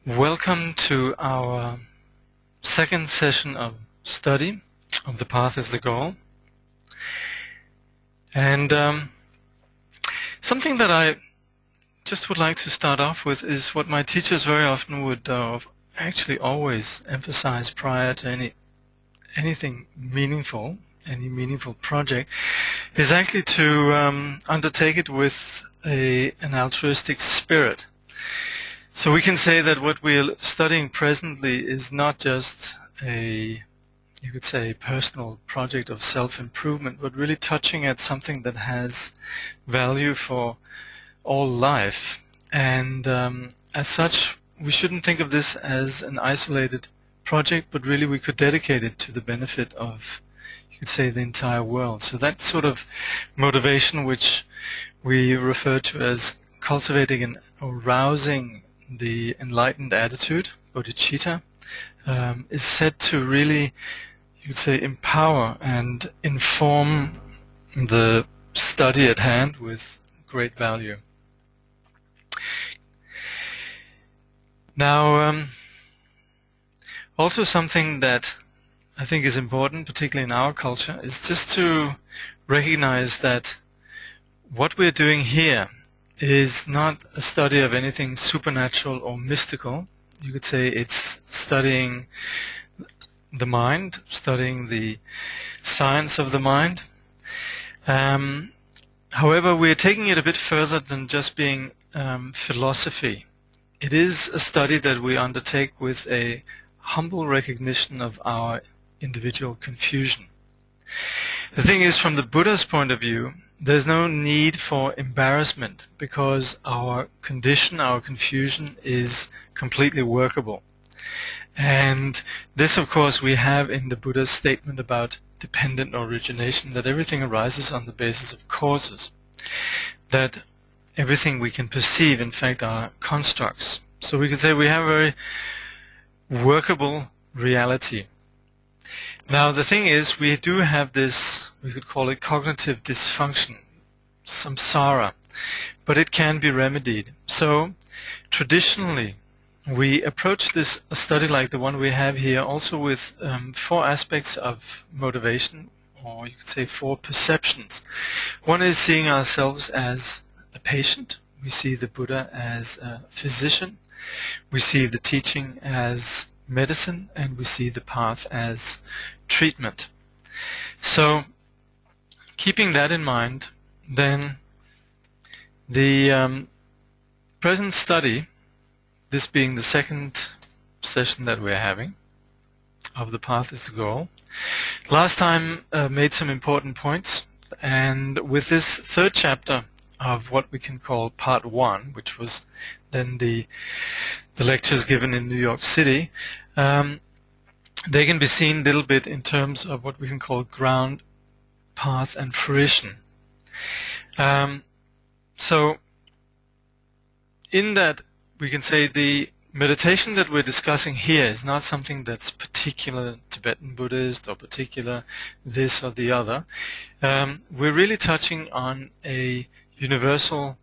Welcome to our second session of study of The Path is the Goal. And something that I just would like to start off with is what my teachers very often would actually always emphasize prior to anything meaningful, any meaningful project, is actually to undertake it with an altruistic spirit. So we can say that what we're studying presently is not just you could say, personal project of self-improvement, but really touching at something that has value for all life. And as such, we shouldn't think of this as an isolated project, but really we could dedicate it to the benefit of, you could say, the entire world. So that sort of motivation, which we refer to as cultivating and arousing the enlightened attitude, bodhicitta, is said to really, you could say, empower and inform the study at hand with great value. Now, also something that I think is important, particularly in our culture, is just to recognize that what we're doing here is not a study of anything supernatural or mystical. You could say it's studying the mind, studying the science of the mind. However, we're taking it a bit further than just being philosophy. It is a study that we undertake with a humble recognition of our individual confusion. The thing is, from the Buddha's point of view, there's no need for embarrassment because our condition, our confusion is completely workable. And this, of course, we have in the Buddha's statement about dependent origination, that everything arises on the basis of causes, that everything we can perceive, in fact, are constructs. So we could say we have a very workable reality. Now, the thing is, we do have this, we could call it cognitive dysfunction, samsara, but it can be remedied. So, traditionally, we approach a study like the one we have here also with 4 aspects of motivation, or you could say 4 perceptions. One is seeing ourselves as a patient. We see the Buddha as a physician. We see the teaching as medicine, and we see the path as treatment. So, keeping that in mind, then the present study, this being the second session that we're having of The Path is the Goal, last time made some important points, and with this third chapter of what we can call part 1, which was then the lectures given in New York City, they can be seen a little bit in terms of what we can call ground, path, and fruition. So in that, we can say the meditation that we're discussing here is not something that's particular Tibetan Buddhist or particular this or the other. We're really touching on a universal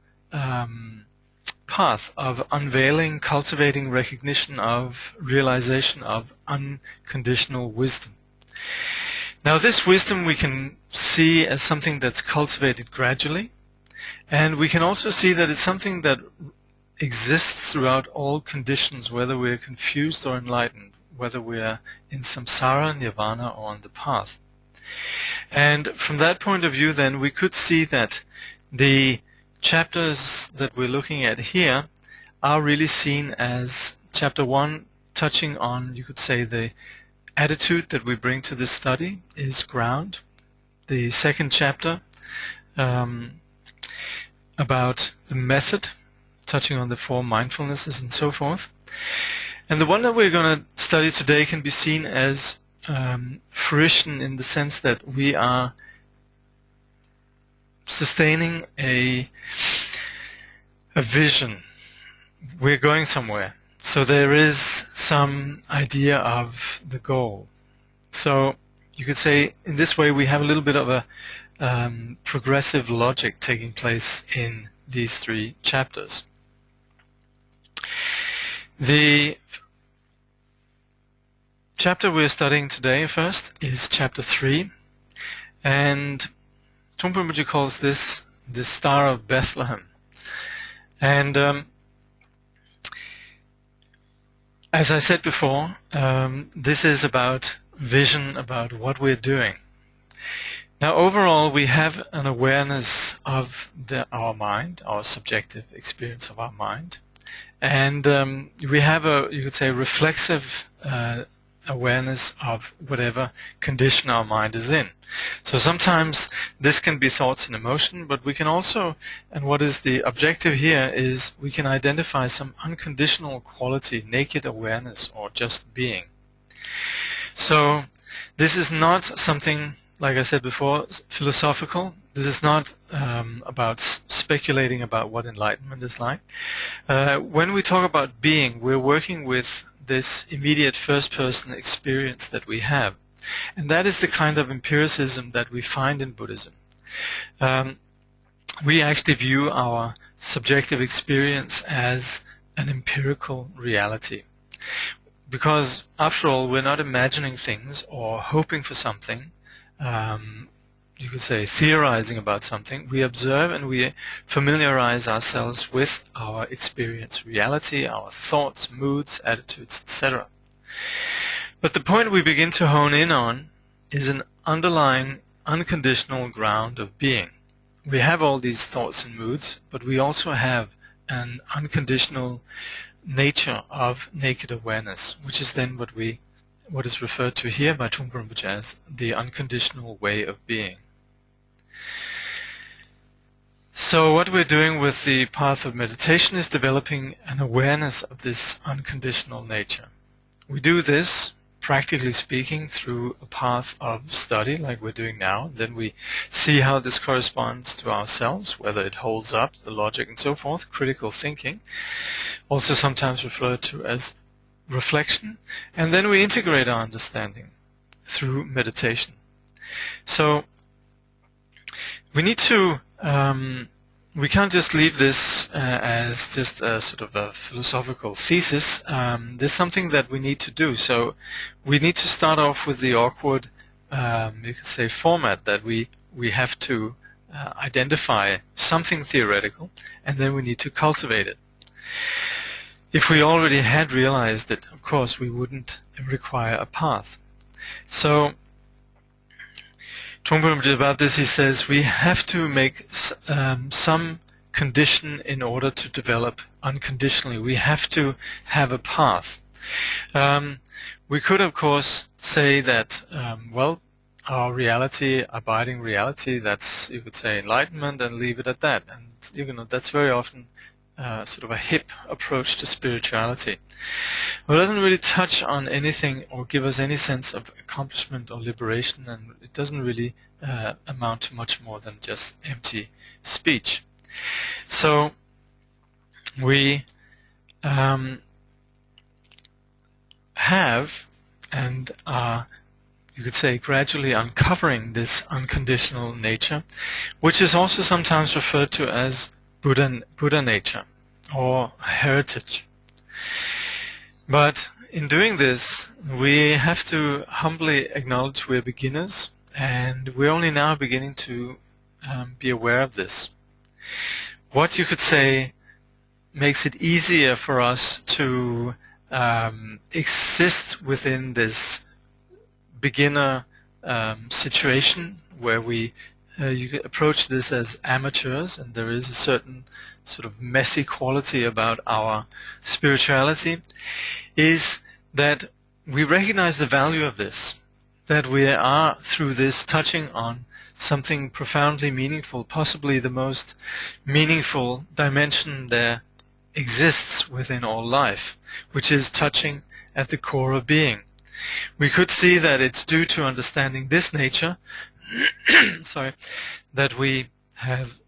path of unveiling, cultivating recognition of, realization of unconditional wisdom. Now, this wisdom we can see as something that's cultivated gradually, and we can also see that it's something that exists throughout all conditions, whether we're confused or enlightened, whether we're in samsara, nirvana, or on the path. And from that point of view, then, we could see that the chapters that we're looking at here are really seen as chapter 1 touching on, you could say, the attitude that we bring to this study is ground. The second chapter about the method, touching on the 4 mindfulnesses and so forth. And the one that we're going to study today can be seen as fruition, in the sense that we are sustaining a vision. We're going somewhere. So there is some idea of the goal. So you could say in this way we have a little bit of a progressive logic taking place in these 3 chapters. The chapter we're studying today first is chapter 3, and Trungpa Rinpoche calls this the Star of Bethlehem. And as I said before, this is about vision, about what we're doing. Now overall we have an awareness of our mind, our subjective experience of our mind, and we have you could say, reflexive awareness of whatever condition our mind is in. So sometimes this can be thoughts and emotion, but we can also, and what is the objective here is we can identify some unconditional quality, naked awareness, or just being. So this is not something, like I said before, philosophical. This is not about speculating about what enlightenment is like. When we talk about being, we're working with this immediate first-person experience that we have. And that is the kind of empiricism that we find in Buddhism. We actually view our subjective experience as an empirical reality. Because, after all, we're not imagining things or hoping for something, you could say theorizing about something. We observe and we familiarize ourselves with our experience reality, our thoughts, moods, attitudes, etc. But the point we begin to hone in on is an underlying unconditional ground of being. We have all these thoughts and moods, but we also have an unconditional nature of naked awareness, which is then what is referred to here by Trungpa Rinpoche as the unconditional way of being. So what we're doing with the path of meditation is developing an awareness of this unconditional nature. We do this, practically speaking, through a path of study like we're doing now. Then we see how this corresponds to ourselves, whether it holds up, the logic and so forth, critical thinking, also sometimes referred to as reflection, and then we integrate our understanding through meditation. So we need to, we can't just leave this as just a sort of a philosophical thesis. There's something that we need to do. So we need to start off with the awkward, you could say, format that we have to identify something theoretical, and then we need to cultivate it. If we already had realized it, of course, we wouldn't require a path. So Trungpa Rinpoche, about this, he says we have to make some condition in order to develop unconditionally. We have to have a path. We could, of course, say that, well, our reality, abiding reality, that's, you could say, enlightenment, and leave it at that. And, you know, that's very often sort of a hip approach to spirituality. Well, it doesn't really touch on anything or give us any sense of accomplishment or liberation, and it doesn't really amount to much more than just empty speech. So we have and are, you could say, gradually uncovering this unconditional nature, which is also sometimes referred to as Buddha nature or heritage. But in doing this, we have to humbly acknowledge we're beginners, and we're only now beginning to be aware of this. What, you could say, makes it easier for us to exist within this beginner situation where we you can approach this as amateurs, and there is a certain sort of messy quality about our spirituality, is that we recognize the value of this, that we are through this touching on something profoundly meaningful, possibly the most meaningful dimension there exists within all life, which is touching at the core of being. We could see that it's due to understanding this nature sorry, that we have,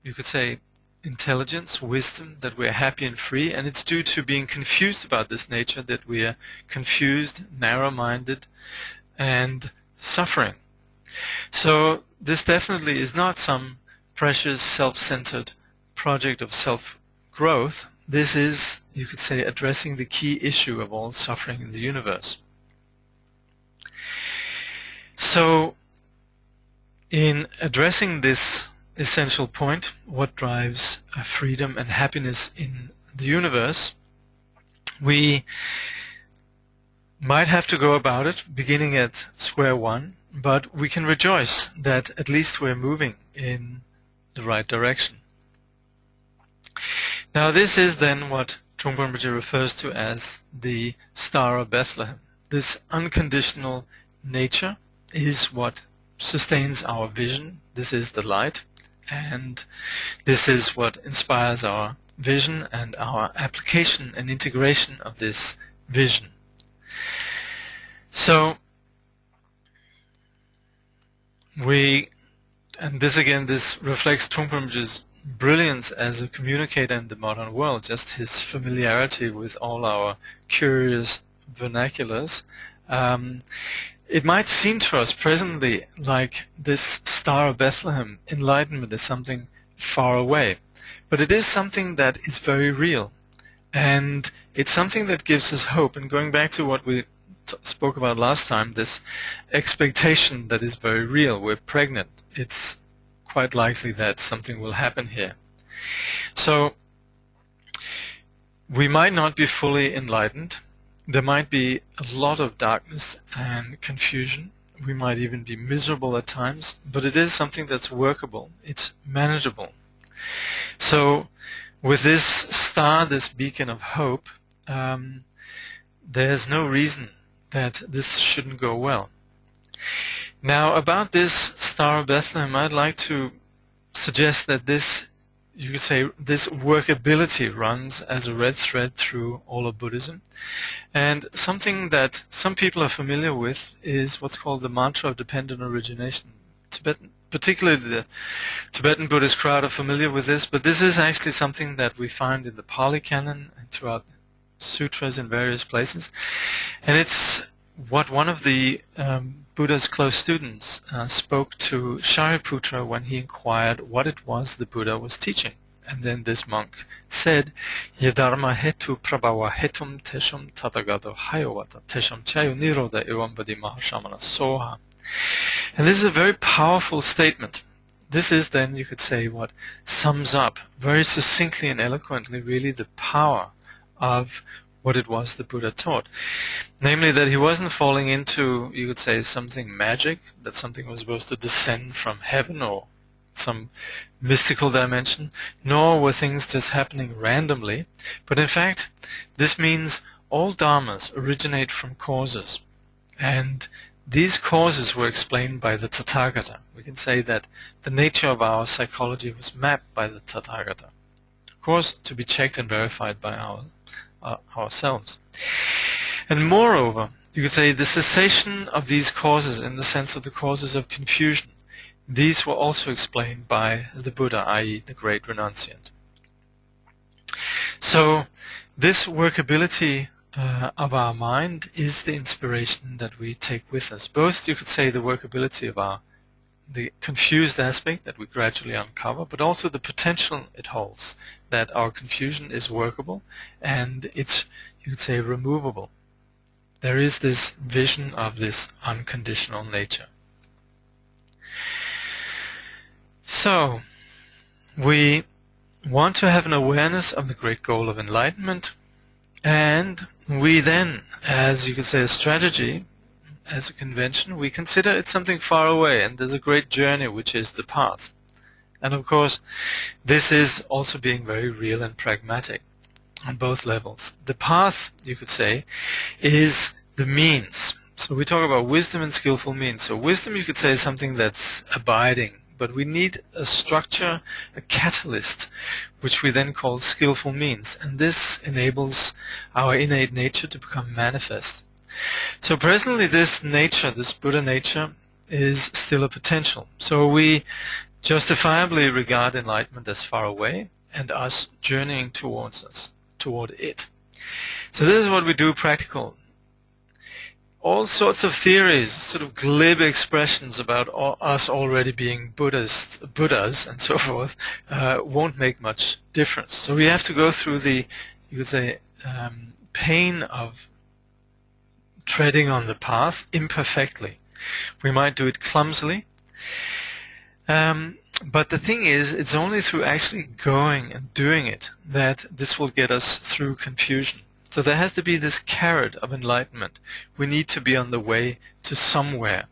you could say, intelligence, wisdom, that we're happy and free, and it's due to being confused about this nature that we are confused, narrow-minded, and suffering. So this definitely is not some precious self-centered project of self-growth. this is, you could say, addressing the key issue of all suffering in the universe. So, in addressing this essential point, what drives freedom and happiness in the universe, we might have to go about it beginning at square one, but we can rejoice that at least we're moving in the right direction. Now this is then what Trungpa Rinpoche refers to as the Star of Bethlehem. This unconditional nature is what sustains our vision. This is the light, and this is what inspires our vision and our application and integration of this vision. So and this reflects Trungpa Rinpoche's brilliance as a communicator in the modern world, just his familiarity with all our curious vernaculars. It might seem to us presently like this Star of Bethlehem, enlightenment, is something far away, but it is something that is very real, and it's something that gives us hope. And going back to what we spoke about last time, this expectation that is very real. We're pregnant. It's quite likely that something will happen here. So we might not be fully enlightened. There might be a lot of darkness and confusion. We might even be miserable at times, but it is something that's workable. It's manageable. So with this star, this beacon of hope, there's no reason that this shouldn't go well. Now, about this Star of Bethlehem, I'd like to suggest that this, you could say, this workability runs as a red thread through all of Buddhism. And something that some people are familiar with is what's called the mantra of dependent origination. Particularly the Tibetan Buddhist crowd are familiar with this, but this is actually something that we find in the Pali Canon and throughout sutras in various places. And it's what one of the Buddha's close students spoke to Shariputra when he inquired what it was the Buddha was teaching. And then this monk said, Yadharma hetu prabhava hetum tesham tatagato hayavata tesham chayu niroda evambadi mahashamana soha. And this is a very powerful statement. This is then, you could say, what sums up very succinctly and eloquently really the power of what it was the Buddha taught. Namely, that he wasn't falling into, you could say, something magic, that something was supposed to descend from heaven or some mystical dimension, nor were things just happening randomly. But in fact, this means all dharmas originate from causes. And these causes were explained by the Tathagata. We can say that the nature of our psychology was mapped by the Tathagata. Of course, to be checked and verified by ourselves. And moreover, you could say the cessation of these causes in the sense of the causes of confusion, these were also explained by the Buddha, i.e. the great renunciant. So this workability of our mind is the inspiration that we take with us. Both, you could say, the workability of the confused aspect that we gradually uncover, but also the potential it holds, that our confusion is workable and it's, you could say, removable. There is this vision of this unconditional nature. So, we want to have an awareness of the great goal of enlightenment, and we then, as you could say, a strategy, as a convention, we consider it something far away, and there's a great journey which is the path. And of course, this is also being very real and pragmatic on both levels. The path, you could say, is the means. So we talk about wisdom and skillful means. So wisdom, you could say, is something that's abiding, but we need a structure, a catalyst, which we then call skillful means. And this enables our innate nature to become manifest. So presently this nature, this Buddha nature, is still a potential. So we justifiably regard enlightenment as far away and us journeying toward it. So this is what we do practical. all sorts of theories, sort of glib expressions about us already being Buddhas and so forth, won't make much difference. So we have to go through the, you could say, pain of treading on the path imperfectly. We might do it clumsily, but the thing is, it's only through actually going and doing it that this will get us through confusion. So there has to be this carrot of enlightenment. We need to be on the way to somewhere.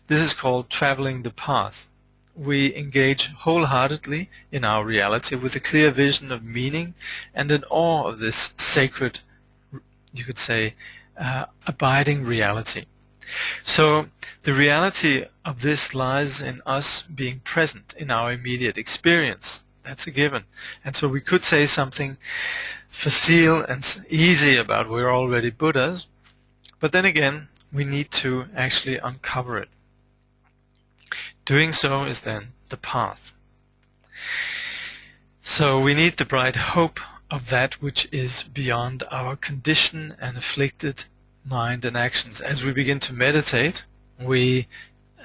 This is called traveling the path. We engage wholeheartedly in our reality with a clear vision of meaning and an awe of this sacred, you could say, abiding reality. So the reality of this lies in us being present in our immediate experience. That's a given. And so we could say something facile and easy about we're already Buddhas, but then again, we need to actually uncover it. Doing so is then the path. So we need the bright hope of that which is beyond our conditioned and afflicted mind and actions. As we begin to meditate, we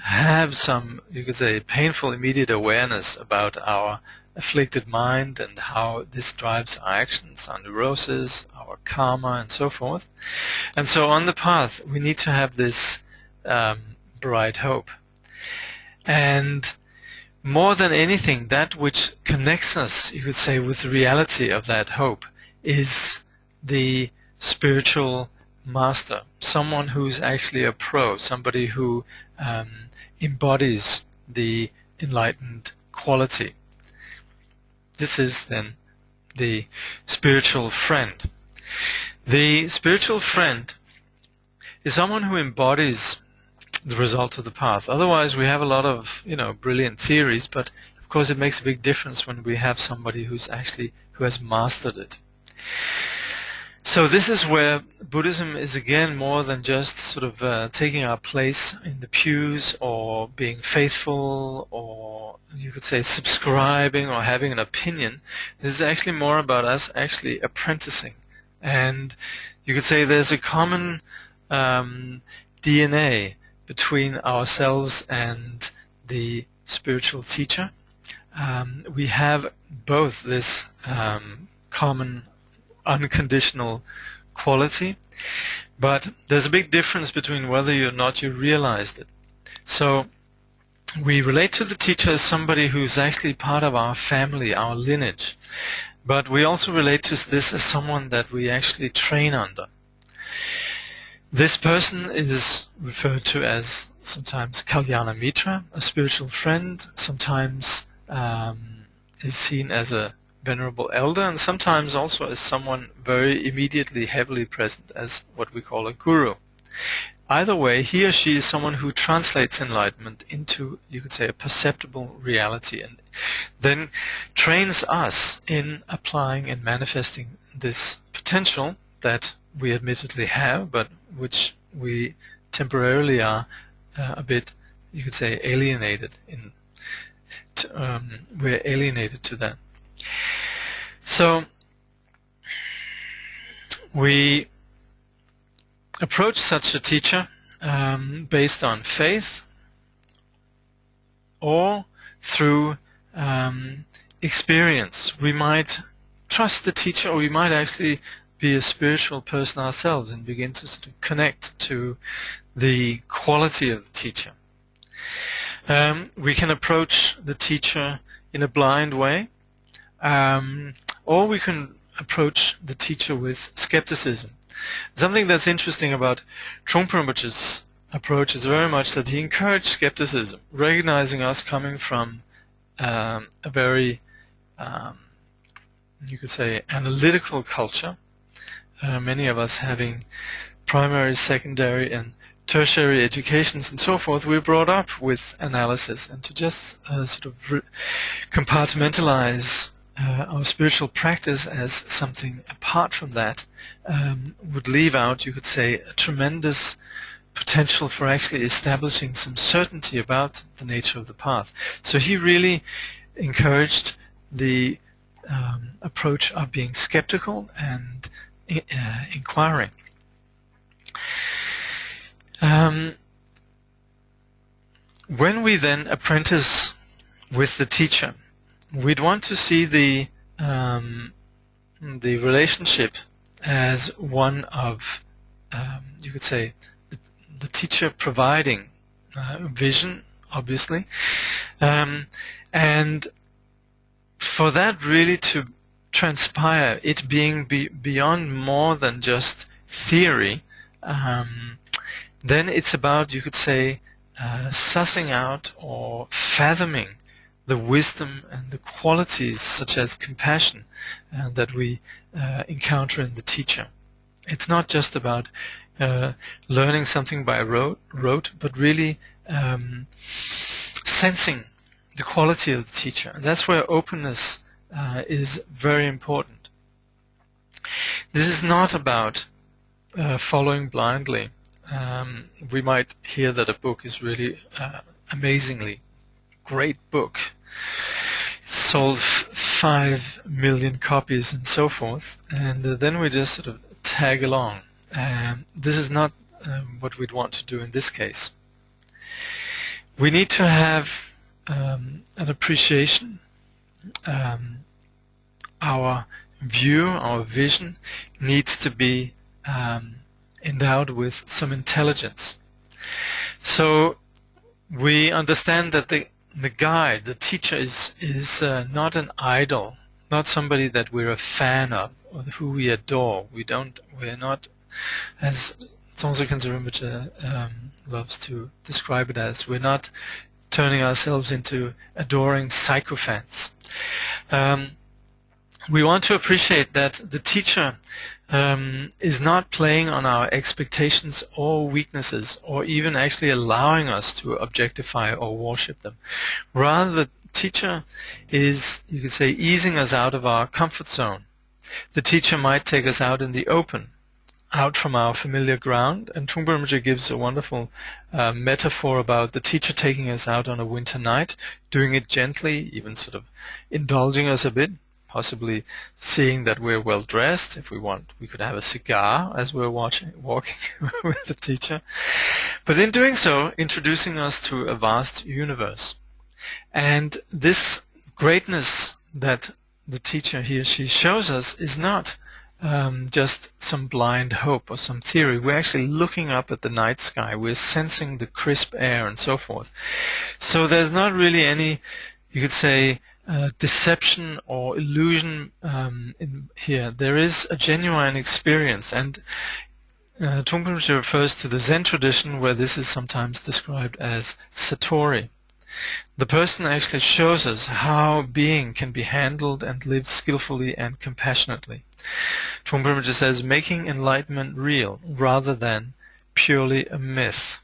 have some, you could say, painful immediate awareness about our afflicted mind and how this drives our actions, our neuroses, our karma, and so forth. And so on the path, we need to have this bright hope. And more than anything, that which connects us, you could say, with the reality of that hope is the spiritual master, someone who's actually a pro, somebody who embodies the enlightened quality. This is then the spiritual friend. The spiritual friend is someone who embodies the result of the path. Otherwise, we have a lot of, brilliant theories, but of course it makes a big difference when we have somebody who has mastered it. So this is where Buddhism is again more than just sort of taking our place in the pews or being faithful or you could say subscribing or having an opinion. This is actually more about us actually apprenticing. And you could say there's a common DNA between ourselves and the spiritual teacher. We have both this common unconditional quality, but there's a big difference between whether or not you realized it. So we relate to the teacher as somebody who's actually part of our family, our lineage, but we also relate to this as someone that we actually train under. This person is referred to as sometimes Kalyana Mitra, a spiritual friend, sometimes is seen as a venerable elder, and sometimes also as someone very immediately heavily present as what we call a guru. Either way, he or she is someone who translates enlightenment into, you could say, a perceptible reality and then trains us in applying and manifesting this potential that we admittedly have, but which we temporarily are a bit, you could say, alienated in. We're alienated to that. So we approach such a teacher based on faith or through experience. We might trust the teacher, or we might actually be a spiritual person ourselves and begin to sort of connect to the quality of the teacher. We can approach the teacher in a blind way, or we can approach the teacher with skepticism. Something that's interesting about Trungpa Rinpoche's approach is very much that he encouraged skepticism, recognizing us coming from a very, you could say, analytical culture. Many of us having primary, secondary, and tertiary educations and so forth, we're brought up with analysis, and to just sort of compartmentalize our spiritual practice as something apart from that would leave out, you could say, a tremendous potential for actually establishing some certainty about the nature of the path. So he really encouraged the approach of being skeptical and inquiring. When we then apprentice with the teacher, we'd want to see the relationship as one of, you could say, the teacher providing vision, obviously, and for that really to transpire, it being beyond more than just theory, then it's about, you could say, sussing out or fathoming the wisdom and the qualities such as compassion that we encounter in the teacher. It's not just about learning something by rote, but really sensing the quality of the teacher. And that's where openness is very important. This is not about following blindly. We might hear that a book is really amazingly great book. It sold 5 million copies and so forth, and then we just sort of tag along. This is not what we'd want to do in this case. We need to have an appreciation. Our view, our vision needs to be endowed with some intelligence. So we understand that the guide, the teacher, is not an idol, not somebody that we're a fan of or who we adore. We're not, as Trungpa Rinpoche loves to describe it as, we're not turning ourselves into adoring sycophants. We want to appreciate that the teacher is not playing on our expectations or weaknesses, or even actually allowing us to objectify or worship them. Rather, the teacher is, you could say, easing us out of our comfort zone. The teacher might take us out in the open, out from our familiar ground, and Trungpa Rinpoche gives a wonderful metaphor about the teacher taking us out on a winter night, doing it gently, even sort of indulging us a bit, possibly seeing that we're well dressed. If we want, we could have a cigar as we're walking with the teacher. But in doing so, introducing us to a vast universe. And this greatness that the teacher, he or she, shows us is not just some blind hope or some theory. We're actually looking up at the night sky. We're sensing the crisp air and so forth. So there's not really any, you could say, deception or illusion in here. There is a genuine experience, and Trungpa Rinpoche refers to the Zen tradition where this is sometimes described as satori. The person actually shows us how being can be handled and lived skillfully and compassionately. Trungpa Rinpoche says, making enlightenment real rather than purely a myth.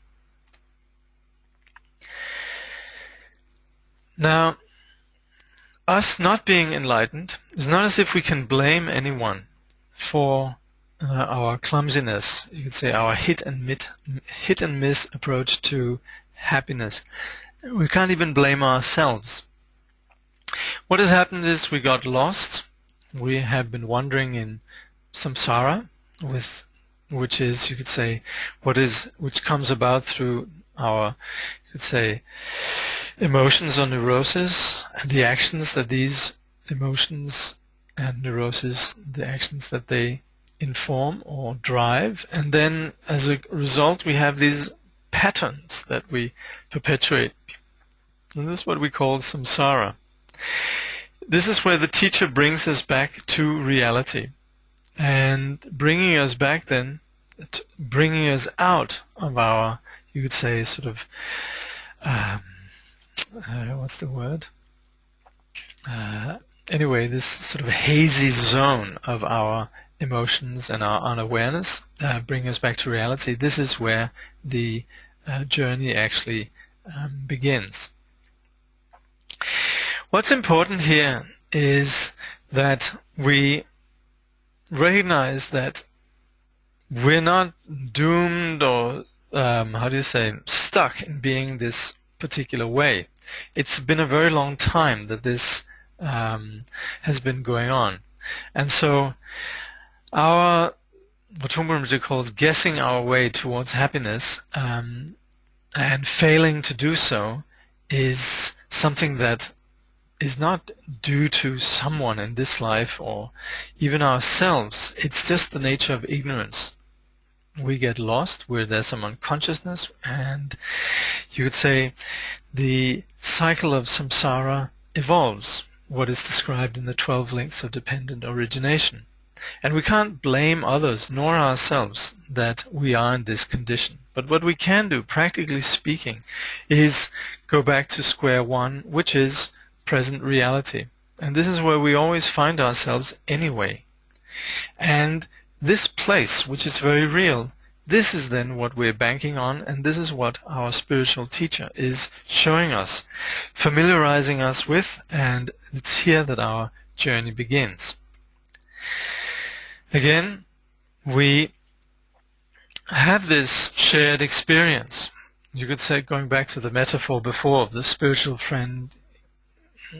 Now, us not being enlightened is not as if we can blame anyone for our clumsiness, you could say our hit and miss approach to happiness. We can't even blame ourselves. What has happened is we got lost. We have been wandering in samsara, which is, you could say, which comes about through our, you could say, emotions or neuroses, and the actions that these emotions and neuroses, the actions that they inform or drive, and then as a result we have these patterns that we perpetuate. And this is what we call samsara. This is where the teacher brings us back to reality, and bringing us back then, bringing us out of our, you could say, sort of what's the word? Anyway, this sort of hazy zone of our emotions and our unawareness, bring us back to reality. This is where the journey actually begins. What's important here is that we recognize that we're not doomed or, stuck in being this particular way. It's been a very long time that this has been going on. And so our what Trungpa Rinpoche calls guessing our way towards happiness, and failing to do so is something that is not due to someone in this life or even ourselves. It's just the nature of ignorance. We get lost where there's some unconsciousness, and you could say the cycle of samsara evolves, what is described in the 12 links of dependent origination. And we can't blame others nor ourselves that we are in this condition. But what we can do, practically speaking, is go back to square one, which is present reality. And this is where we always find ourselves anyway. And this place, which is very real, this is then what we're banking on, and this is what our spiritual teacher is showing us, familiarizing us with, and it's here that our journey begins. Again, we have this shared experience. You could say, going back to the metaphor before of the spiritual friend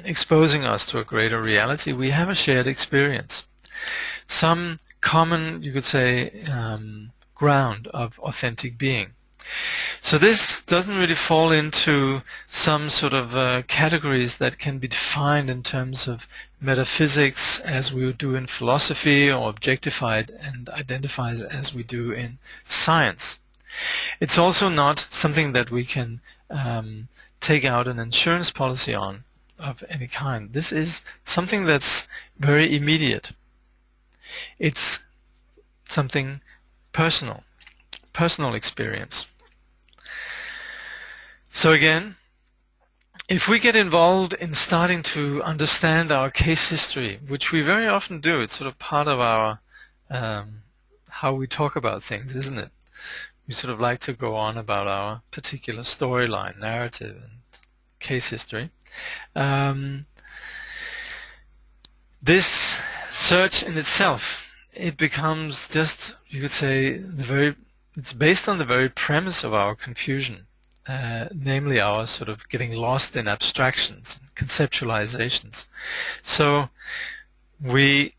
exposing us to a greater reality, we have a shared experience. Some common, you could say, ground of authentic being. So this doesn't really fall into some sort of categories that can be defined in terms of metaphysics as we would do in philosophy, or objectified and identified as we do in science. It's also not something that we can take out an insurance policy on of any kind. This is something that's very immediate. It's something personal experience. So again, if we get involved in starting to understand our case history, which we very often do, it's sort of part of our how we talk about things, isn't it? We sort of like to go on about our particular storyline, narrative, and case history. This search in itself, it becomes just, you could say, it's based on the very premise of our confusion, namely our sort of getting lost in abstractions and conceptualizations. So we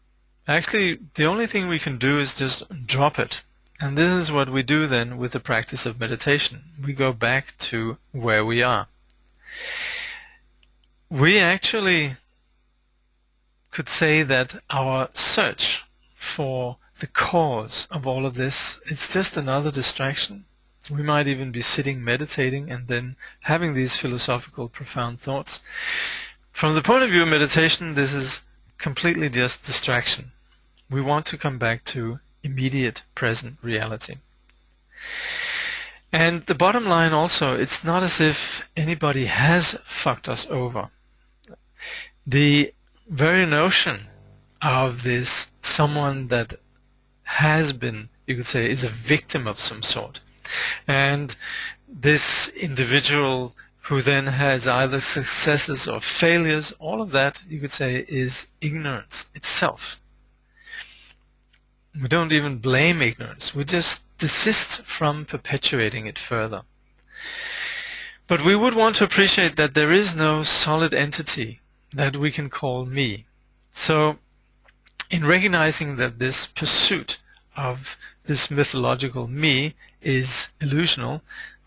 actually, the only thing we can do is just drop it. And this is what we do then with the practice of meditation. We go back to where we are. We actually could say that our search for the cause of all of this, it's just another distraction. We might even be sitting meditating and then having these philosophical profound thoughts. From the point of view of meditation, this is completely just distraction. We want to come back to immediate present reality. And the bottom line also, it's not as if anybody has fucked us over. The very notion of this someone that has been, you could say, is a victim of some sort, and this individual who then has either successes or failures, all of that, you could say, is ignorance itself. We don't even blame ignorance. We just desist from perpetuating it further. But we would want to appreciate that there is no solid entity that we can call me. So in recognizing that this pursuit of this mythological me is illusional,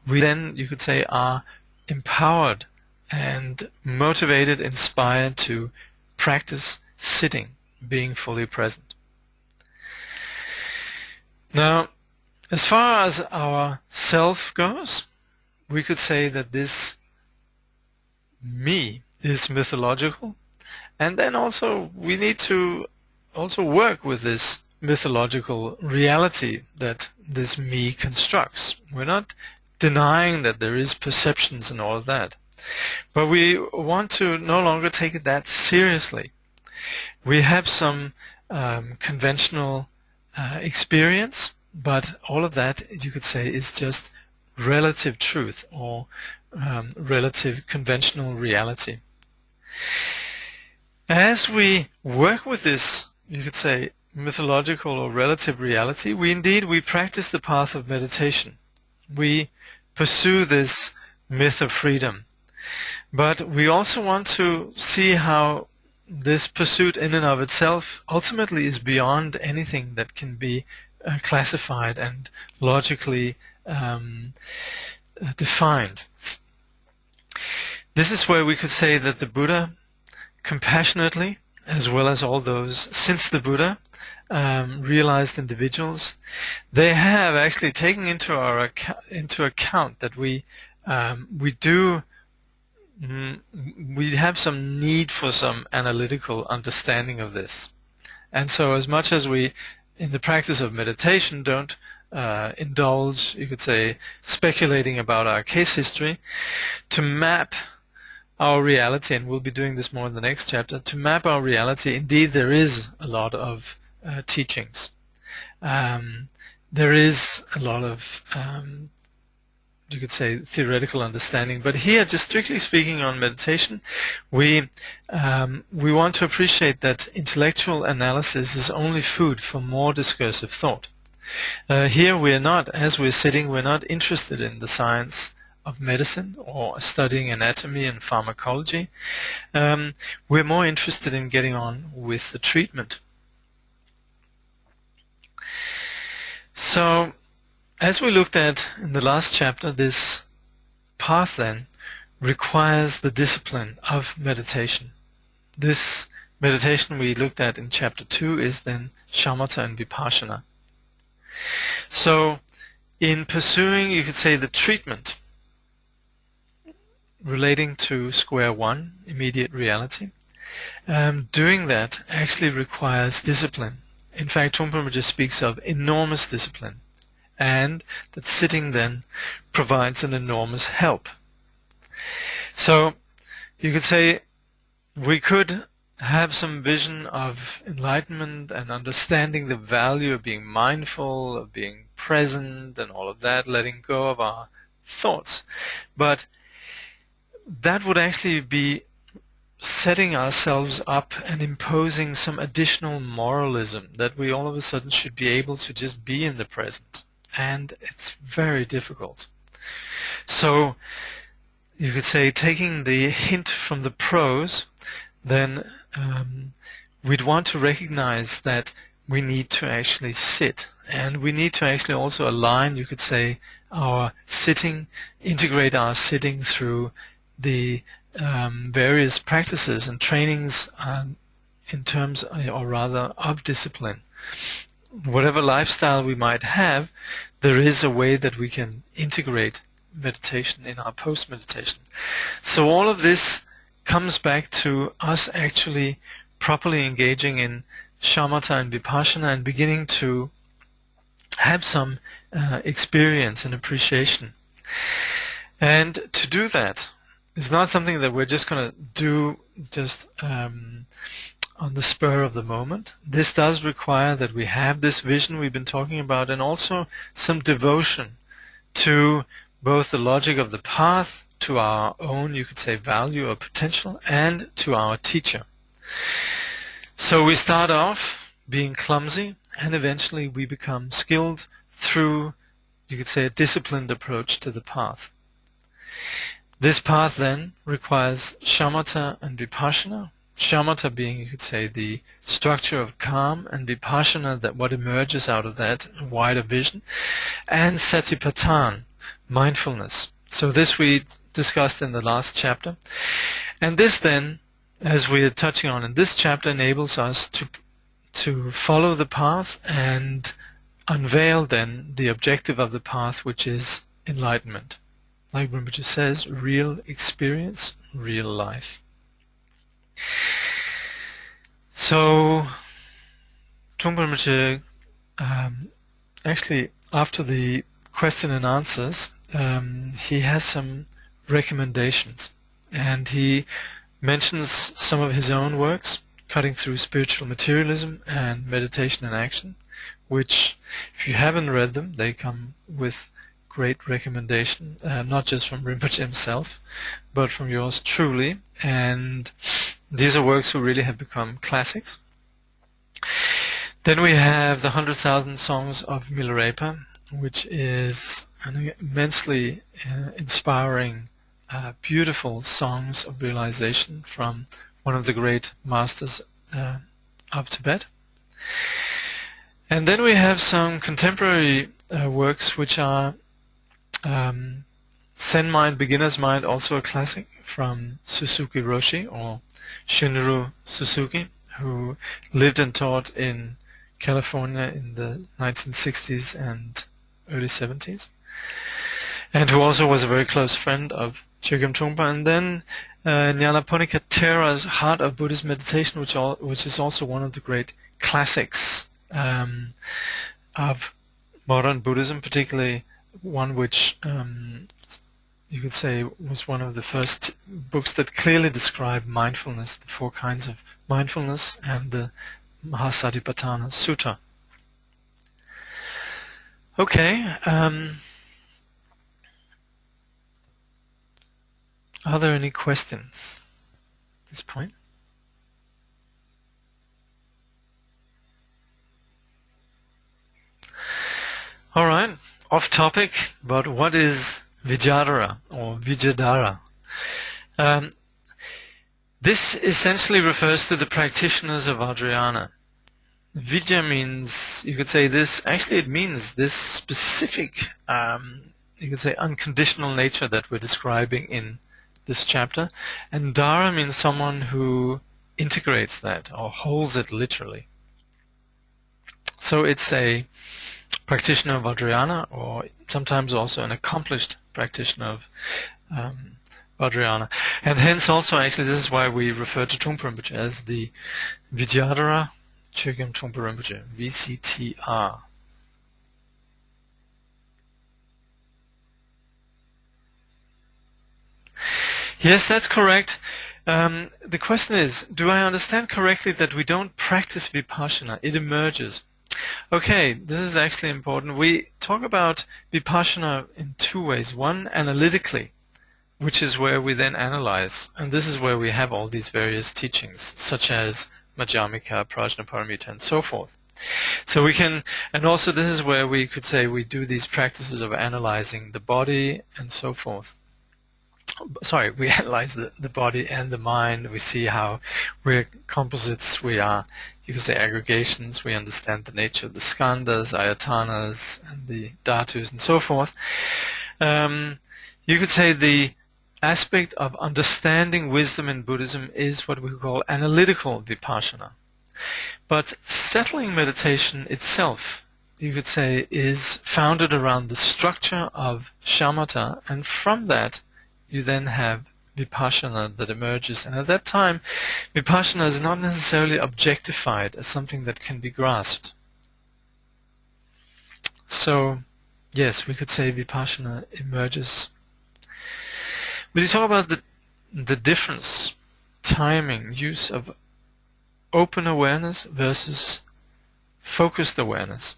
we then, you could say, are empowered and motivated, inspired to practice sitting, being fully present. Now, as far as our self goes, we could say that this me is mythological, and then also we need to also work with this mythological reality that this me constructs. We're not denying that there is perceptions and all of that, but we want to no longer take it that seriously. We have some conventional experience, but all of that, you could say, is just relative truth or relative conventional reality. As we work with this, you could say, mythological or relative reality, we practice the path of meditation. We pursue this myth of freedom. But we also want to see how this pursuit in and of itself ultimately is beyond anything that can be classified and logically defined. This is where we could say that the Buddha compassionately, as well as all those since the Buddha, realized individuals, they have actually taken into account that we have some need for some analytical understanding of this. And so as much as we, in the practice of meditation, don't indulge, you could say, speculating about our case history, to map our reality, and we'll be doing this more in the next chapter, to map our reality, indeed there is a lot of teachings. There is a lot of, you could say, theoretical understanding, but here, just strictly speaking on meditation, we want to appreciate that intellectual analysis is only food for more discursive thought. Here we are not, as we're sitting, we're not interested in the science of medicine or studying anatomy and pharmacology. We're more interested in getting on with the treatment. So, as we looked at in the last chapter, this path then requires the discipline of meditation. This meditation we looked at in chapter 2 is then shamatha and vipassana. So, in pursuing, you could say, the treatment relating to square one, immediate reality, doing that actually requires discipline. In fact, Trungpa Rinpoche speaks of enormous discipline, and that sitting then provides an enormous help. So you could say we could have some vision of enlightenment and understanding the value of being mindful, of being present and all of that, letting go of our thoughts. But that would actually be setting ourselves up and imposing some additional moralism that we all of a sudden should be able to just be in the present. And it's very difficult. So you could say, taking the hint from the prose, then we'd want to recognize that we need to actually sit, and we need to actually also align, you could say, our sitting, integrate our sitting through the various practices and trainings in terms, or rather, of discipline. Whatever lifestyle we might have, there is a way that we can integrate meditation in our post-meditation. So all of this comes back to us actually properly engaging in shamatha and vipassana and beginning to have some experience and appreciation. And to do that is not something that we're just going to do just on the spur of the moment. This does require that we have this vision we've been talking about, and also some devotion to both the logic of the path, to our own, you could say, value or potential, and to our teacher. So we start off being clumsy, and eventually we become skilled through, you could say, a disciplined approach to the path. This path then requires shamatha and vipassana. Shamatha being, you could say, the structure of calm, and vipassana, that what emerges out of that wider vision, and satipatthana, mindfulness. So this we discussed in the last chapter. And this then, as we are touching on in this chapter, enables us to follow the path and unveil then the objective of the path, which is enlightenment. Like Rinpoche says, real experience, real life. So, Trungpa Rinpoche, actually, after the question and answers, he has some recommendations, and he mentions some of his own works, Cutting Through Spiritual Materialism and Meditation in Action, which, if you haven't read them, they come with great recommendation, not just from Rinpoche himself, but from yours truly, and these are works who really have become classics. Then we have the 100,000 Songs of Milarepa, which is an immensely inspiring, beautiful songs of realization from one of the great masters of Tibet. And then we have some contemporary works which are Zen Mind, Beginner's Mind, also a classic from Suzuki Roshi, or Shunryu Suzuki, who lived and taught in California in the 1960s and early 70s, and who also was a very close friend of Chögyam Trungpa. And then Nyanaponika Thera's Heart of Buddhist Meditation, which is also one of the great classics of modern Buddhism, particularly one which you could say was one of the first books that clearly describe mindfulness, the 4 kinds of mindfulness, and the Mahasatipatthana Sutta. Okay, are there any questions at this point? All right, off topic, but what is Vijadara or Vijadara? This essentially refers to the practitioners of Vajrayana. Vijja means, you could say this, actually it means this specific, you could say unconditional nature that we're describing in this chapter. And Dara means someone who integrates that or holds it literally. So it's a practitioner of Vajrayana, or sometimes also an accomplished practitioner of Vajrayana. And hence also, actually, this is why we refer to Trungpa Rinpoche as the Vijadara Chögyam Trungpa Rinpoche, VCTR. Yes, that's correct. The question is, do I understand correctly that we don't practice Vipassana, it emerges? Okay, this is actually important. We talk about Vipassana in 2 ways. One, analytically, which is where we then analyze, and this is where we have all these various teachings, such as Madhyamika, Prajnaparamita, and so forth. So we can, and also this is where we could say we do these practices of analyzing the body and so forth. Sorry, we analyze the body and the mind. We see how we're composites, we are, you could say, aggregations. We understand the nature of the skandhas, ayatanas, and the dhatus, and so forth. You could say the aspect of understanding wisdom in Buddhism is what we call analytical vipassana. But settling meditation itself, you could say, is founded around the structure of shamatha, and from that you then have vipassana that emerges. And at that time, vipassana is not necessarily objectified as something that can be grasped. So, yes, we could say vipassana emerges. When you talk about the difference, timing, use of open awareness versus focused awareness.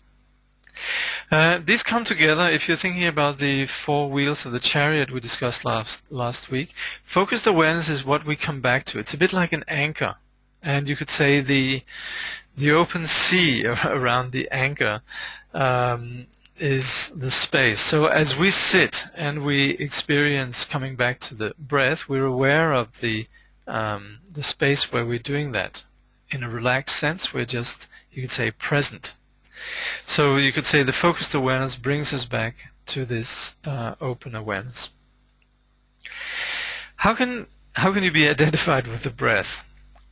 These come together if you're thinking about the 4 wheels of the chariot we discussed last week. Focused awareness is what we come back to. It's a bit like an anchor, and you could say the open sea around the anchor is the space. So as we sit and we experience coming back to the breath, we're aware of the space where we're doing that. In a relaxed sense, we're just, you could say, present. So you could say the focused awareness brings us back to this open awareness. How can you be identified with the breath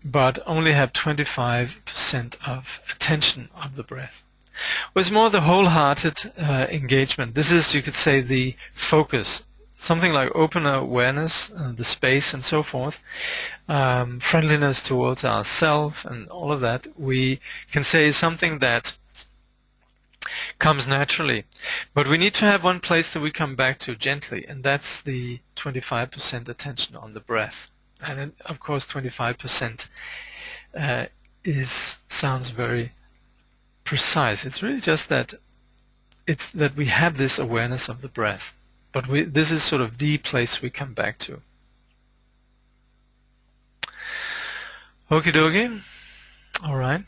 but only have 25% of attention of the breath? Well, it's more the wholehearted engagement. This is, you could say, the focus. Something like open awareness, the space and so forth, friendliness towards ourself and all of that, we can say is something that comes naturally. But we need to have one place that we come back to gently, and that's the 25% attention on the breath. And then, of course, 25% sounds very precise. It's really just that we have this awareness of the breath. But this is sort of the place we come back to. Okie dokie. All right.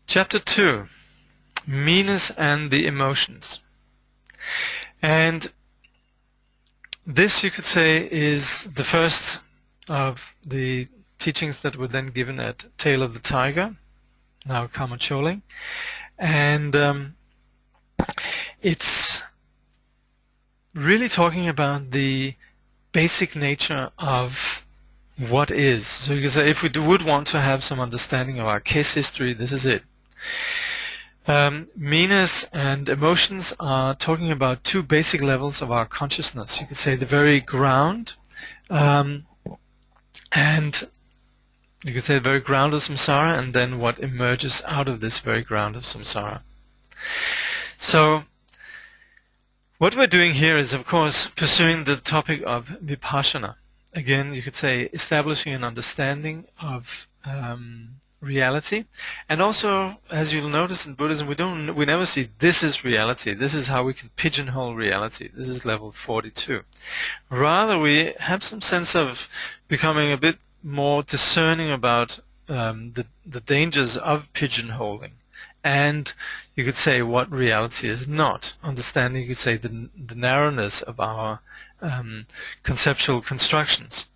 Chapter 2, Meanness and the Emotions. And this, you could say, is the first of the teachings that were then given at Tail of the Tiger. now Karma Choling, and it's really talking about the basic nature of what is. So you can say if we would want to have some understanding of our case history, this is it. Meanness and emotions are talking about two basic levels of our consciousness. You could say the very ground, and you could say the very ground of samsara, and then what emerges out of this very ground of samsara. So what we're doing here is, of course, pursuing the topic of vipassana. Again, you could say establishing an understanding of reality, and also, as you'll notice in Buddhism, we never see this is reality, this is how we can pigeonhole reality, this is level 42. Rather, we have some sense of becoming a bit more discerning about the dangers of pigeonholing, and you could say what reality is not, understanding, you could say, the narrowness of our conceptual constructions.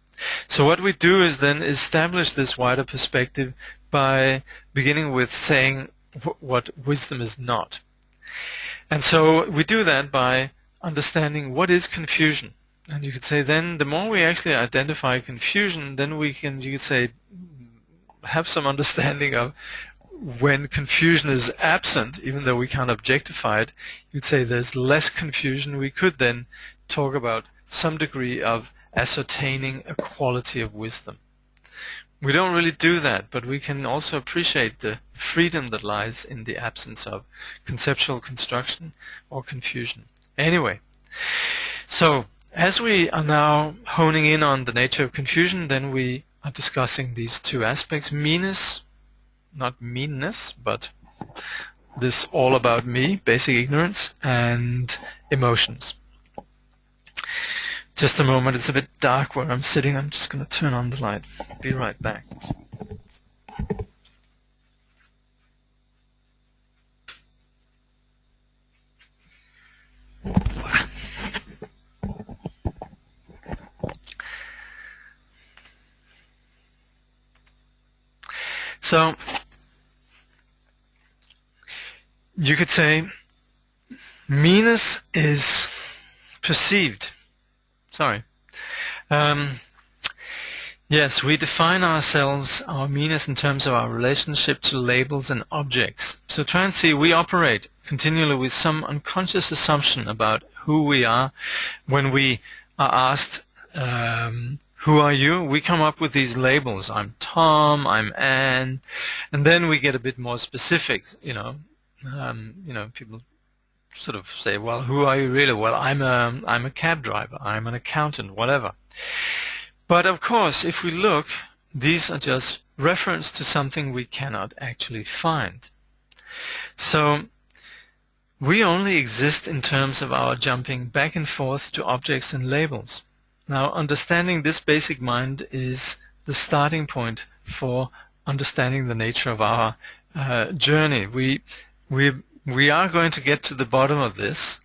So what we do is then establish this wider perspective by beginning with saying what wisdom is not. And so we do that by understanding what is confusion. And you could say then the more we actually identify confusion, then we can, you could say, have some understanding of when confusion is absent, even though we can't objectify it. You'd say there's less confusion. We could then talk about some degree of ascertaining a quality of wisdom. We don't really do that, but we can also appreciate the freedom that lies in the absence of conceptual construction or confusion. Anyway, so as we are now honing in on the nature of confusion, then we are discussing these two aspects: meanness, not meanness, but this all about me, basic ignorance, and emotions. Just a moment, it's a bit dark where I'm sitting. I'm just going to turn on the light. Be right back. So, you could say meanness is perceived. Sorry. Yes, we define ourselves, our meanness, in terms of our relationship to labels and objects. So try and see, we operate continually with some unconscious assumption about who we are. When we are asked, who are you? We come up with these labels. I'm Tom, I'm Anne, and then we get a bit more specific, people sort of say, well, who are you really? Well, I'm a cab driver, I'm an accountant, whatever. But of course, if we look, these are just reference to something we cannot actually find. So we only exist in terms of our jumping back and forth to objects and labels. Now, understanding this basic mind is the starting point for understanding the nature of our journey. We are going to get to the bottom of this.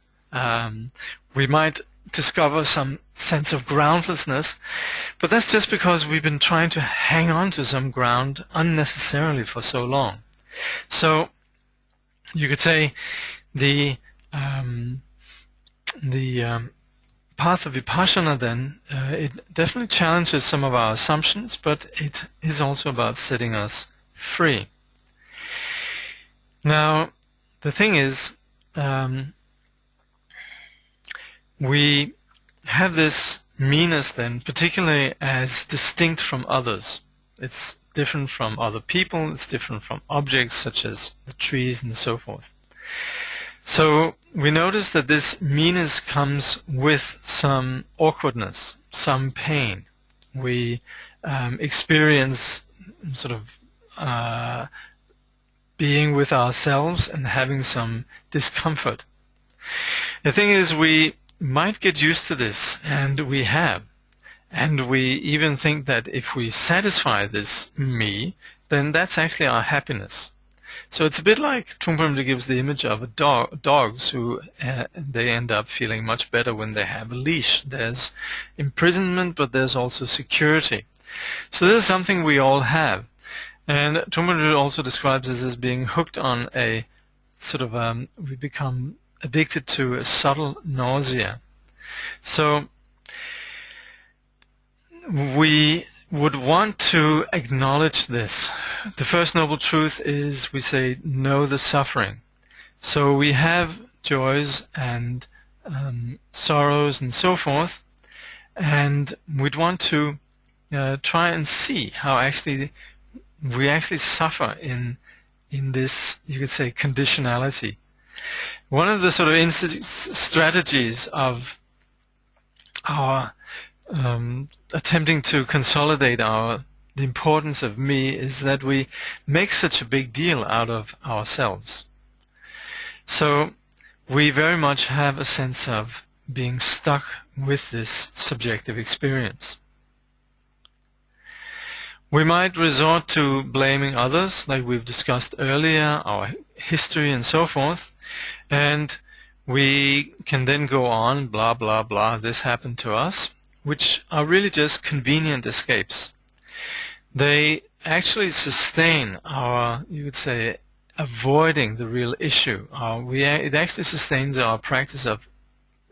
We might discover some sense of groundlessness, but that's just because we've been trying to hang on to some ground unnecessarily for so long. So you could say the path of vipassana then, it definitely challenges some of our assumptions, but it is also about setting us free. Now, the thing is, we have this meanness then, particularly as distinct from others. It's different from other people, it's different from objects such as the trees and so forth. So we notice that this meanness comes with some awkwardness, some pain. We experience sort of being with ourselves and having some discomfort. The thing is, we might get used to this, and we have. And we even think that if we satisfy this me, then that's actually our happiness. So it's a bit like Trungpa Rinpoche gives the image of dogs who they end up feeling much better when they have a leash. There's imprisonment, but there's also security. So this is something we all have. And Trungpa Rinpoche also describes this as being hooked on a sort of, we become addicted to a subtle nausea. So we would want to acknowledge this. The first noble truth is, we say, know the suffering. So we have joys and sorrows and so forth, and we'd want to try and see how we actually suffer in this, you could say, conditionality. One of the sort of strategies of our attempting to consolidate the importance of me is that we make such a big deal out of ourselves. So we very much have a sense of being stuck with this subjective experience. We might resort to blaming others, like we've discussed earlier, our history and so forth, and we can then go on, blah, blah, blah, this happened to us, which are really just convenient escapes. They actually sustain our, you would say, avoiding the real issue. It actually sustains our practice of,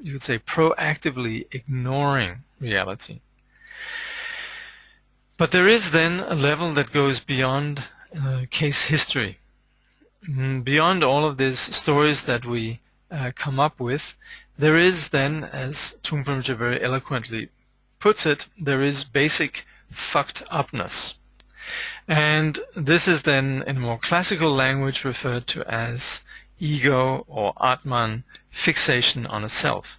you would say, proactively ignoring reality. But there is then a level that goes beyond case history. Beyond all of these stories that we come up with, there is then, as Trungpa Rinpoche very eloquently puts it, there is basic fucked upness. And this is then, in more classical language, referred to as ego or Atman, fixation on a self.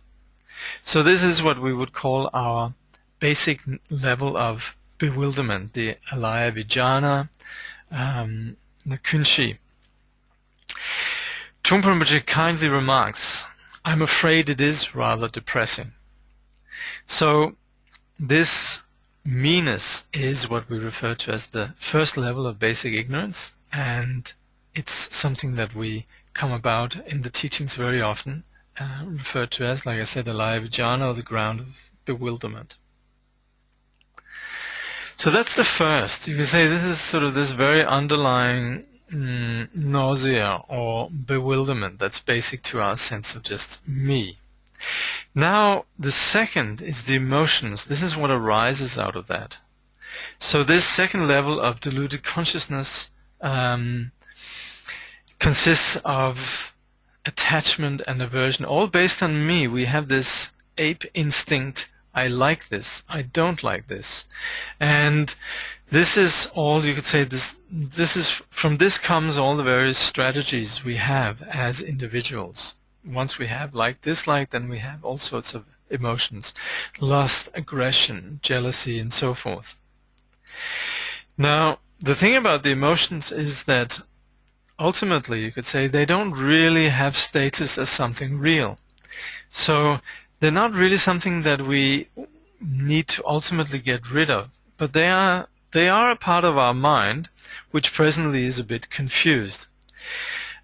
So this is what we would call our basic level of bewilderment, the alaya vijnana, the kunshi. Trungpa Rinpoche kindly remarks, I'm afraid it is rather depressing. So this meanness is what we refer to as the first level of basic ignorance, and it's something that we come about in the teachings very often, referred to as, like I said, alaya vijnana, or the ground of bewilderment. So that's the first. You can say this is sort of this very underlying nausea or bewilderment that's basic to our sense of just me. Now, the second is the emotions. This is what arises out of that. So this second level of deluded consciousness consists of attachment and aversion, all based on me. We have this ape instinct. I like this, I don't like this. And this is all, you could say, from this comes all the various strategies we have as individuals. Once we have like, dislike, then we have all sorts of emotions, lust, aggression, jealousy, and so forth. Now, the thing about the emotions is that ultimately, you could say, they don't really have status as something real. So they're not really something that we need to ultimately get rid of, but they are a part of our mind which presently is a bit confused.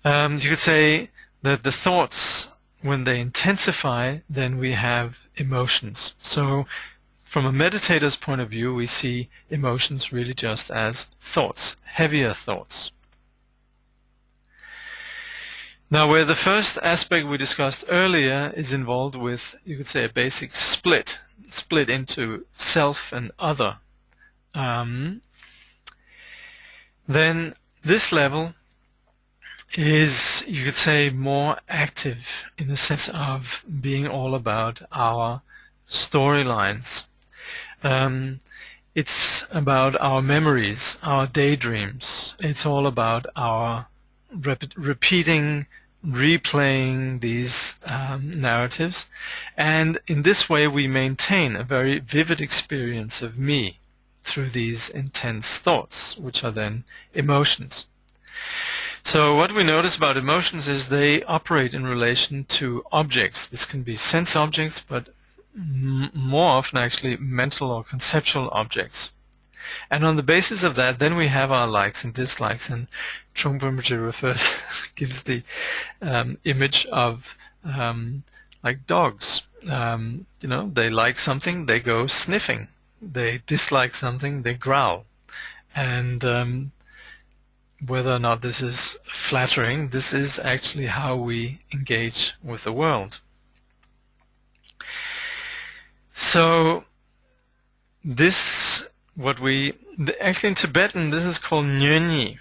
You could say that the thoughts, when they intensify, then we have emotions. So from a meditator's point of view, we see emotions really just as thoughts, heavier thoughts. Now, where the first aspect we discussed earlier is involved with, you could say, a basic split into self and other, then this level is, you could say, more active in the sense of being all about our storylines. It's about our memories, our daydreams. It's all about our repeating, replaying these narratives, and in this way we maintain a very vivid experience of me through these intense thoughts, which are then emotions. So what we notice about emotions is they operate in relation to objects. This can be sense objects, but more often actually mental or conceptual objects. And on the basis of that, then we have our likes and dislikes, and Trungpa Rinpoche gives the image of like dogs. They like something, they go sniffing. They dislike something, they growl. And whether or not this is flattering, this is actually how we engage with the world. So this, actually in Tibetan this is called nyönyi,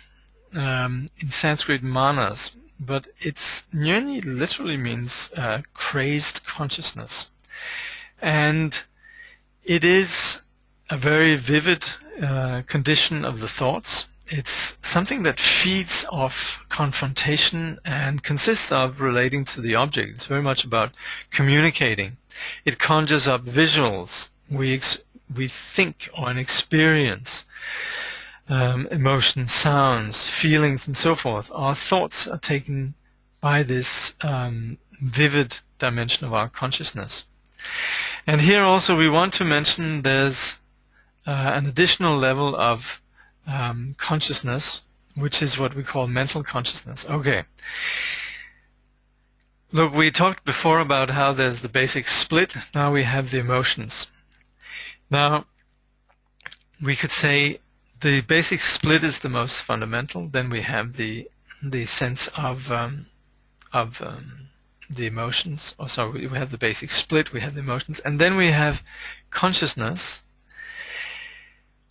in Sanskrit manas, but nyönyi literally means crazed consciousness, and it is a very vivid condition of the thoughts. It's something that feeds off confrontation and consists of relating to the object. It's very much about communicating. It conjures up visuals. We think or experience emotions, sounds, feelings, and so forth. Our thoughts are taken by this vivid dimension of our consciousness. And here also we want to mention there's an additional level of consciousness, which is what we call mental consciousness. Okay. Look, we talked before about how there's the basic split. Now we have the emotions. Now, we could say the basic split is the most fundamental. Then we have the sense of the emotions. Oh, sorry, we have the basic split. We have the emotions, and then we have consciousness.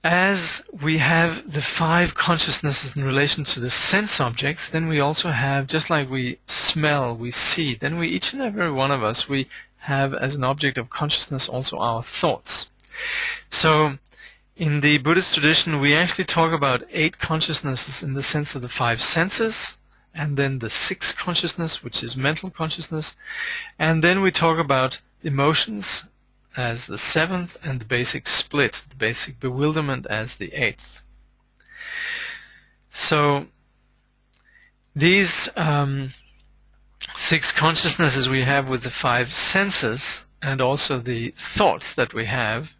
As we have the 5 consciousnesses in relation to the sense objects, then we also have, just like we smell, we see, then we, each and every one of us, we have as an object of consciousness also our thoughts. So in the Buddhist tradition we actually talk about 8 consciousnesses in the sense of the 5 senses, and then the 6th consciousness, which is mental consciousness, and then we talk about emotions as the 7th, and the basic split, the basic bewilderment, as the 8th. So these 6 consciousnesses we have with the 5 senses, and also the thoughts that we have,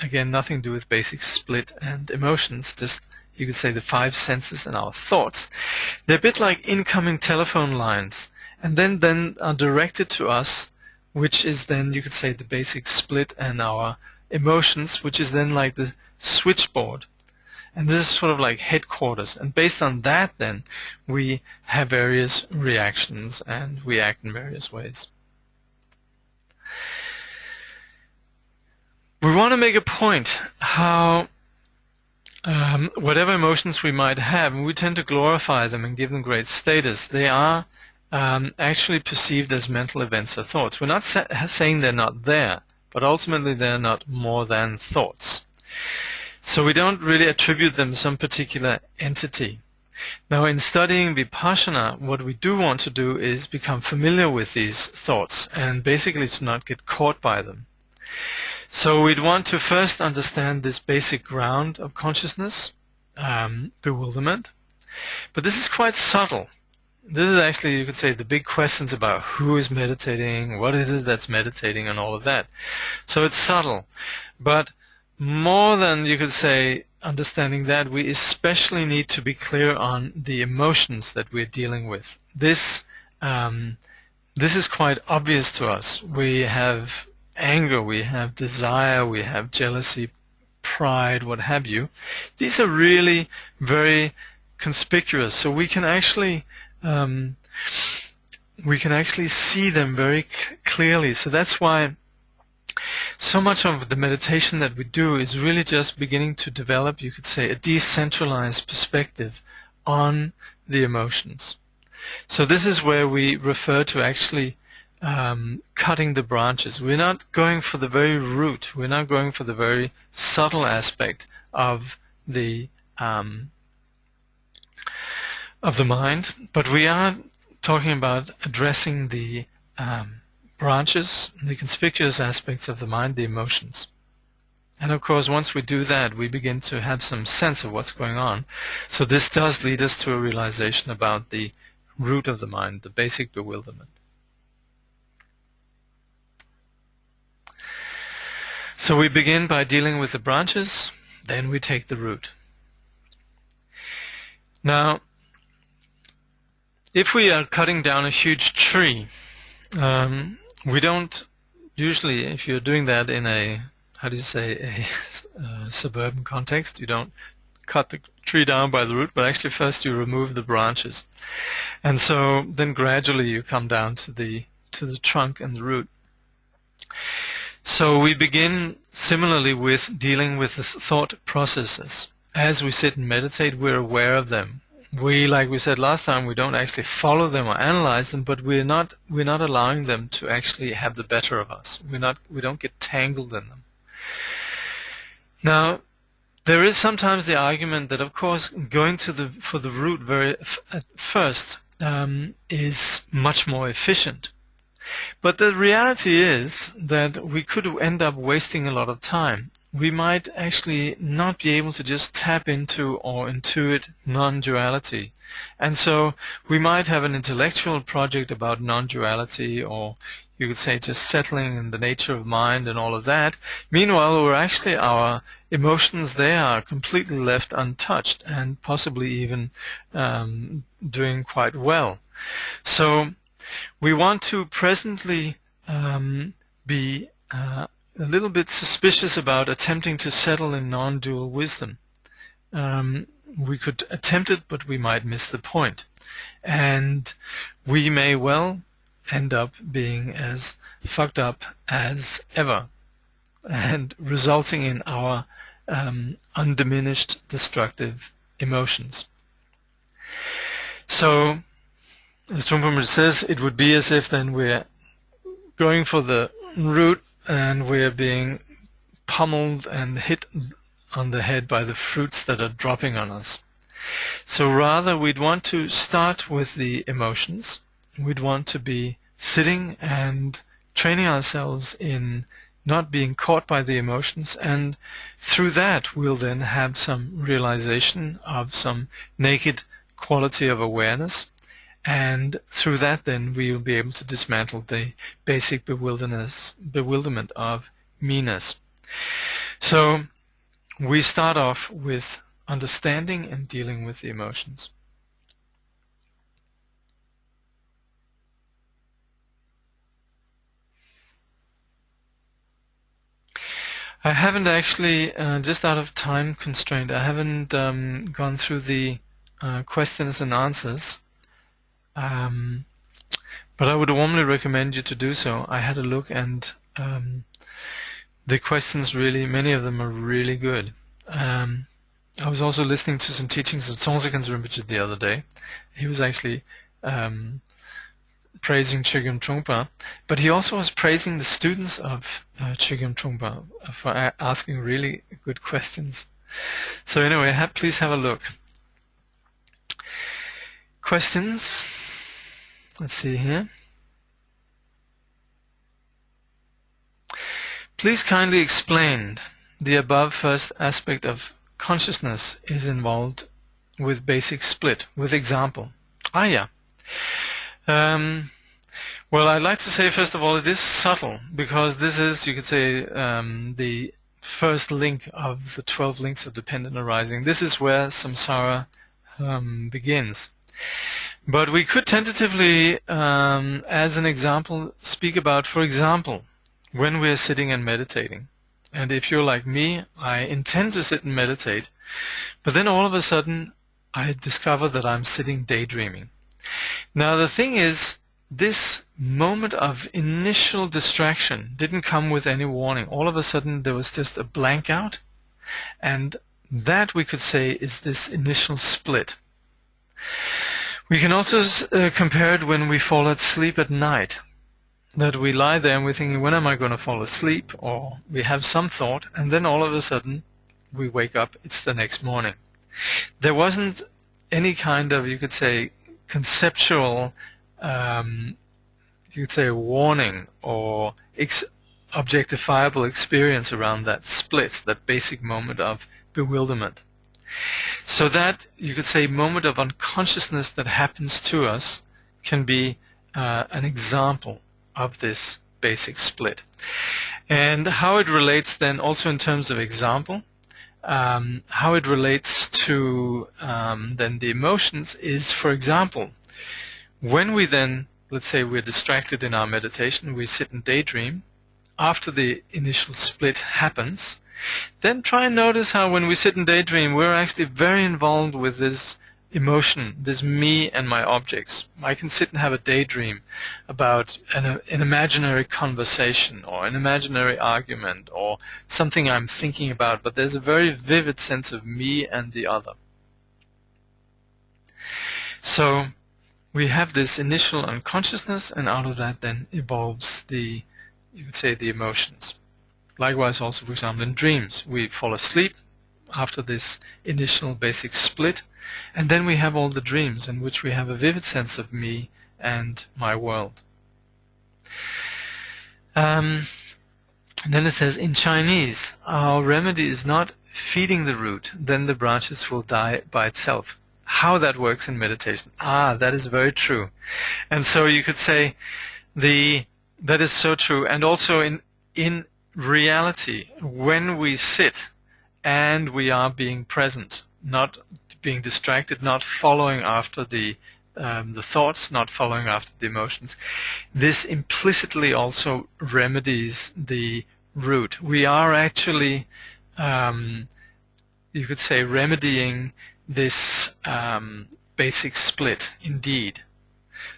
again nothing to do with basic split and emotions, just you could say the 5 senses and our thoughts. They're a bit like incoming telephone lines, and then are directed to us, which is then, you could say, the basic split, and our emotions, which is then like the switchboard. And this is sort of like headquarters. And based on that, then, we have various reactions, and we act in various ways. We want to make a point how whatever emotions we might have, and we tend to glorify them and give them great status, they are actually perceived as mental events or thoughts. We're not saying they're not there, but ultimately they're not more than thoughts. So we don't really attribute them to some particular entity. Now in studying Vipassana, what we do want to do is become familiar with these thoughts, and basically to not get caught by them. So we'd want to first understand this basic ground of consciousness, bewilderment. But this is quite subtle. This is actually, you could say, the big questions about who is meditating, what is it that's meditating, and all of that. So it's subtle. But more than, you could say, understanding that, we especially need to be clear on the emotions that we're dealing with. This is quite obvious to us. We have anger, we have desire, we have jealousy, pride, what have you. These are really very conspicuous, so we can actually see them very clearly. So that's why so much of the meditation that we do is really just beginning to develop, you could say, a decentralized perspective on the emotions. So this is where we refer to actually cutting the branches. We're not going for the very root. We're not going for the very subtle aspect of the mind, but we are talking about addressing the branches, the conspicuous aspects of the mind, the emotions. And of course, once we do that, we begin to have some sense of what's going on. So this does lead us to a realization about the root of the mind, the basic bewilderment. So we begin by dealing with the branches, then we take the root. Now, if we are cutting down a huge tree, we don't usually, if you're doing that in a, how do you say, a suburban context, you don't cut the tree down by the root, but actually first you remove the branches. And so then gradually you come down to the trunk and the root. So we begin similarly with dealing with the thought processes. As we sit and meditate, we're aware of them. We, like we said last time, we don't actually follow them or analyze them, but we're not allowing them to actually have the better of us. We don't get tangled in them. Now, there is sometimes the argument that, of course, going for the root at first is much more efficient. But the reality is that we could end up wasting a lot of time. We might actually not be able to just tap into or intuit non-duality. And so we might have an intellectual project about non-duality, or you could say just settling in the nature of mind and all of that. Meanwhile, our emotions there are completely left untouched and possibly even doing quite well. So we want to presently be a little bit suspicious about attempting to settle in non-dual wisdom. We could attempt it, but we might miss the point. And we may well end up being as fucked up as ever, and resulting in our undiminished destructive emotions. So, as Trungpa Rinpoche says, it would be as if then we're going for the root and we're being pummeled and hit on the head by the fruits that are dropping on us. So rather, we'd want to start with the emotions. We'd want to be sitting and training ourselves in not being caught by the emotions, and through that we'll then have some realization of some naked quality of awareness, and through that then we'll be able to dismantle the basic bewilderment of me-ness. So we start off with understanding and dealing with the emotions. I haven't actually, just out of time constraint, I haven't gone through the questions and answers. But I would warmly recommend you to do so. I had a look, and the questions really, many of them are really good. I was also listening to some teachings of Trungpa Rinpoche the other day. He was actually praising Chögyam Trungpa, but he also was praising the students of Chögyam Trungpa for asking really good questions. So anyway, please have a look. Questions? Let's see here. Please kindly explain the above first aspect of consciousness is involved with basic split, with example. Yeah. Well, I'd like to say, first of all, it is subtle, because this is, you could say, the first link of the 12 links of dependent arising. This is where samsara begins. But we could tentatively, as an example, speak about, for example, when we're sitting and meditating. And if you're like me, I intend to sit and meditate, but then all of a sudden I discover that I'm sitting daydreaming. Now the thing is, this moment of initial distraction didn't come with any warning. All of a sudden there was just a blank out, and that we could say is this initial split. We can also compare it when we fall asleep at night, that we lie there and we're thinking, when am I going to fall asleep? Or we have some thought, and then all of a sudden we wake up, it's the next morning. There wasn't any kind of, you could say, conceptual, you could say, warning or objectifiable experience around that split, that basic moment of bewilderment. So that, you could say, moment of unconsciousness that happens to us can be an example of this basic split. And how it relates then also in terms of example, how it relates to then the emotions is, for example, when we then, let's say we're distracted in our meditation, we sit and daydream, after the initial split happens, then try and notice how when we sit and daydream, we're actually very involved with this emotion, this me and my objects. I can sit and have a daydream about an imaginary conversation or an imaginary argument or something I'm thinking about, but there's a very vivid sense of me and the other. So we have this initial unconsciousness, and out of that then evolves the, you could say, the emotions. Likewise also, for example, in dreams, we fall asleep after this initial basic split, and then we have all the dreams in which we have a vivid sense of me and my world. And then it says, in Chinese, our remedy is not feeding the root, then the branches will die by itself. How that works in meditation. That is very true. And so you could say that is so true. And also in reality, when we sit and we are being present, not being distracted, not following after the thoughts, not following after the emotions, this implicitly also remedies the root. We are actually, you could say, remedying this basic split indeed.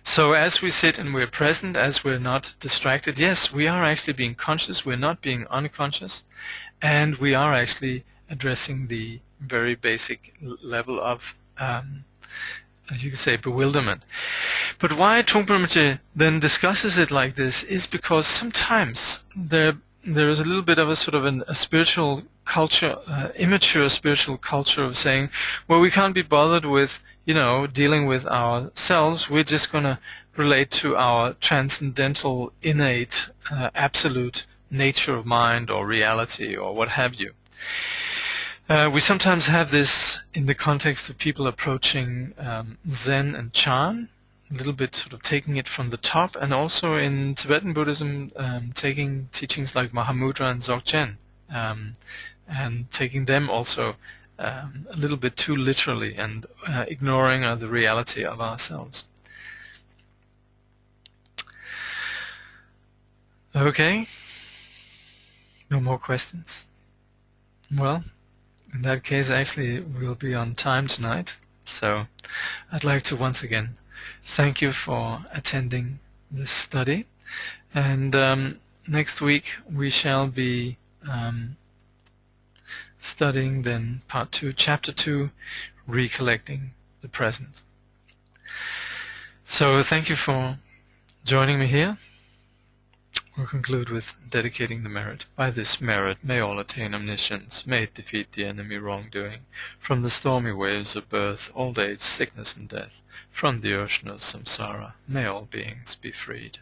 So as we sit and we're present, as we're not distracted, yes, we are actually being conscious, we're not being unconscious, and we are actually addressing the very basic level of, you could say, bewilderment. But why Trungpa Rinpoche then discusses it like this is because sometimes there is a little bit of a sort of a spiritual culture, immature spiritual culture of saying, well, we can't be bothered with, dealing with ourselves. We're just going to relate to our transcendental, innate, absolute nature of mind or reality or what have you. We sometimes have this in the context of people approaching Zen and Chan, a little bit sort of taking it from the top, and also in Tibetan Buddhism taking teachings like Mahamudra and Dzogchen, and taking them also a little bit too literally and ignoring the reality of ourselves. Okay, no more questions? Well, in that case, actually, we'll be on time tonight, so I'd like to once again thank you for attending this study, and next week we shall be studying then part 2, chapter 2, recollecting the present. So thank you for joining me here. We'll conclude with dedicating the merit. By this merit may all attain omniscience, may it defeat the enemy wrongdoing. From the stormy waves of birth, old age, sickness and death, from the ocean of samsara, may all beings be freed.